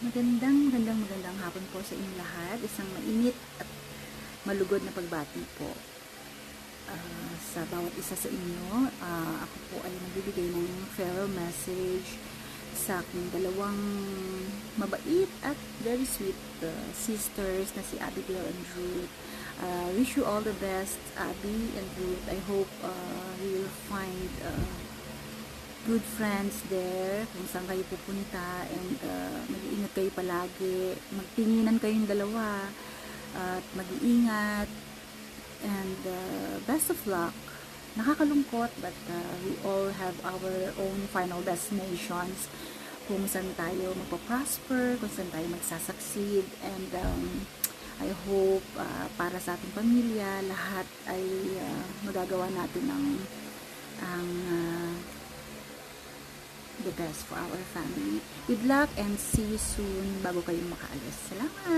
Magandang hapon po sa inyong lahat. Isang mainit at malugod na pagbati po sa bawat isa sa inyo. Ako po ay magbibigay ng farewell message sa aking dalawang mabait at very sweet sisters na si Abigail and Ruth. Wish you all the best, Abby and Ruth. I hope you will find good friends there kung saan kayo pupunta, and mag-iingat kayo palagi, magtinginan kayong dalawa at mag-iingat, and best of luck. Nakakalungkot, but we all have our own final destinations kung saan tayo magpa-prosper, kung saan tayo magsasucceed, and I hope para sa ating pamilya lahat ay magagawa natin ang the best for our family. Good luck and see you soon bago kayo makaalis. Salamat!